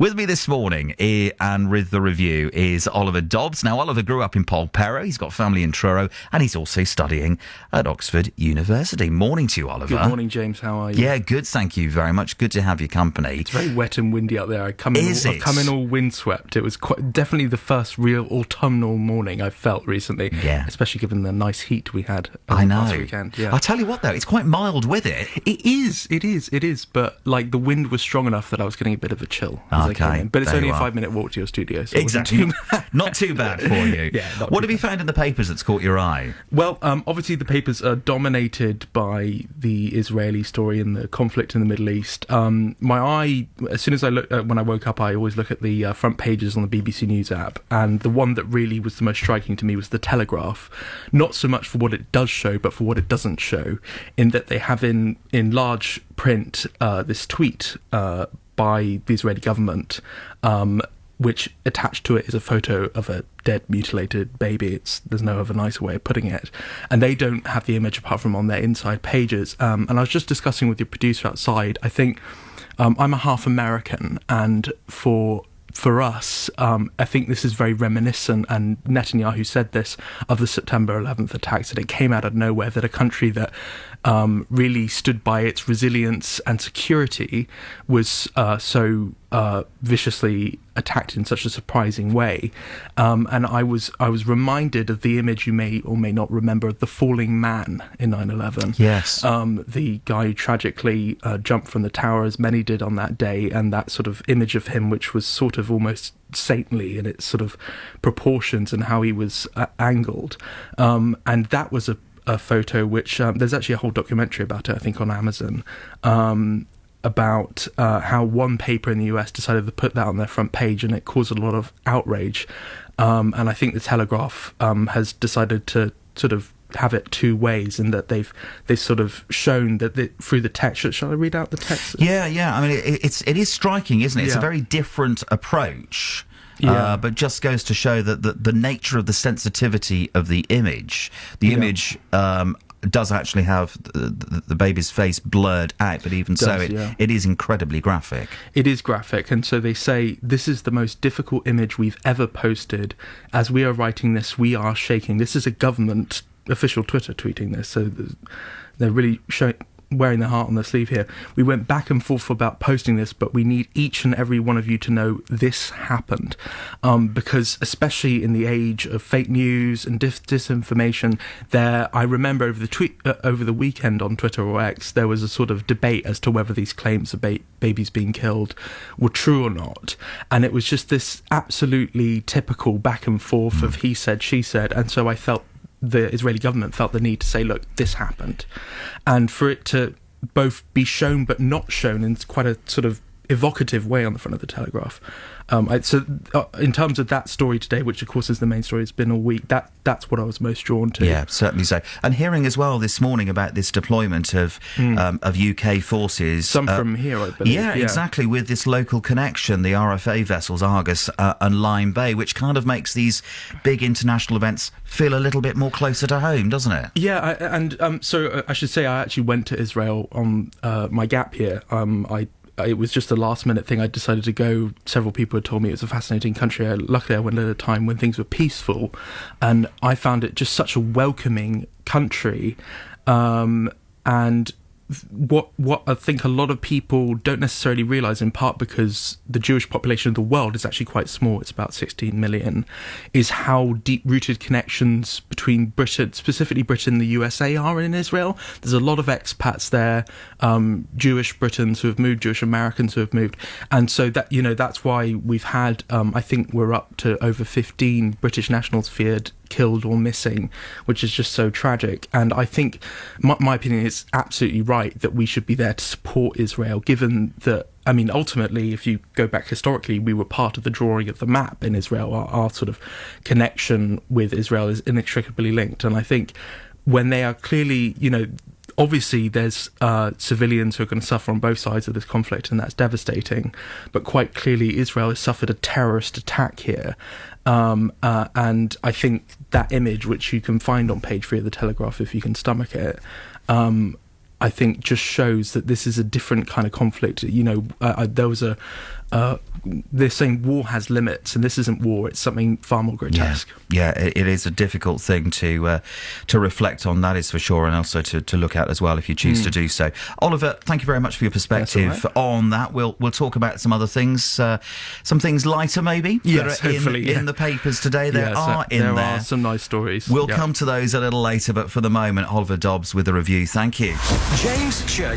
With me this morning and with the review is Oliver Dobbs. Now, Oliver grew up in Polperro. He's got family in Truro, and he's also studying at Oxford University. Morning to you, Oliver. Good morning, James. How are you? Yeah, good. Thank you very much. Good to have your company. It's very wet and windy out there. I've come in all windswept. It was definitely the first real autumnal morning I've felt recently. Yeah. Especially given the nice heat we had last weekend. Yeah. I'll tell you what, though, it's quite mild with it. It is. But like the wind was strong enough that I was getting a bit of a chill as I came in. But it's only a 5-minute walk to your studio, so exactly. Not too bad for you. Yeah. What have you found in the papers that's caught your eye? Well, obviously the papers are dominated by the Israeli story and the conflict in the Middle East. My eye, as soon as when I woke up, I always look at the front pages on the BBC News app, and the one that really was the most striking to me was the Telegraph. Not so much for what it does show, but for what it doesn't show, in that they have in large print this tweet by the Israeli government, which attached to it is a photo of a dead, mutilated baby. There's no other nicer way of putting it. And they don't have the image apart from on their inside pages. And I was just discussing with your producer outside, I think I'm a half American, and for us, I think this is very reminiscent, and Netanyahu said this, of the September 11th attacks, that it came out of nowhere, that a country that really stood by its resilience and security was so viciously attacked in such a surprising way. And I was reminded of the image, you may or may not remember, of the falling man in 9/11. Yes. The guy who tragically jumped from the tower, as many did on that day, and that sort of image of him, which was sort of almost saintly in its sort of proportions and how he was angled. And that was a photo which there's actually a whole documentary about it, I think, on Amazon, about how one paper in the US decided to put that on their front page, and it caused a lot of outrage. And I think the Telegraph has decided to sort of have it two ways, in that they've sort of shown that through the text. Shall I read out the text? Yeah. I mean, it is striking, isn't it? It's a very different approach. Yeah. But just goes to show that the nature of the sensitivity of the image. The image does actually have the baby's face blurred out, but even so, it is incredibly graphic. It is graphic, and so they say, this is the most difficult image we've ever posted. As we are writing this, we are shaking. This is a government official Twitter tweeting this, so they're really wearing their heart on their sleeve here. We went back and forth about posting this, but we need each and every one of you to know this happened, because especially in the age of fake news and disinformation, I remember over the weekend on Twitter or X, there was a sort of debate as to whether these claims of babies being killed were true or not, and it was just this absolutely typical back and forth of he said, she said, and so I felt the Israeli government felt the need to say, look, this happened. And for it to both be shown but not shown in quite a sort of evocative way on the front of the Telegraph. In terms of that story today, which of course is the main story, it's been all week, that's what I was most drawn to. Yeah, certainly so. And hearing as well this morning about this deployment of UK forces. Some from here, I believe. Yeah, exactly, with this local connection, the RFA vessels, Argus and Lyme Bay, which kind of makes these big international events feel a little bit more closer to home, doesn't it? Yeah, so I should say I actually went to Israel on my gap year. It was just a last-minute thing. I decided to go. Several people had told me it was a fascinating country. Luckily, I went at a time when things were peaceful, and I found it just such a welcoming country. And what I think a lot of people don't necessarily realise, in part because the Jewish population of the world is actually quite small, it's about 16 million, is how deep-rooted connections between Britain, specifically Britain and the USA, are in Israel. There's a lot of expats there, Jewish Britons who have moved, Jewish Americans who have moved, and so that's why we've had, I think we're up to over 15 British nationals feared killed or missing, which is just so tragic. And I think my opinion is absolutely right that we should be there to support Israel, given that, I mean, ultimately, if you go back historically, we were part of the drawing of the map in Israel. Our sort of connection with Israel is inextricably linked. And I think when they are clearly, obviously there's civilians who are going to suffer on both sides of this conflict, and that's devastating. But quite clearly, Israel has suffered a terrorist attack here. And I think that image, which you can find on page 3 of the Telegraph if you can stomach it, I think just shows that this is a different kind of conflict. There was a they're saying war has limits, and this isn't war; it's something far more grotesque. Yeah, it is a difficult thing to reflect on. That is for sure, and also to look at as well if you choose to do so. Oliver, thank you very much for your perspective on that. We'll talk about some other things, some things lighter maybe. Yes, that are hopefully in the papers today. There are some nice stories. We'll come to those a little later, but for the moment, Oliver Dobbs with a review. Thank you, James Church.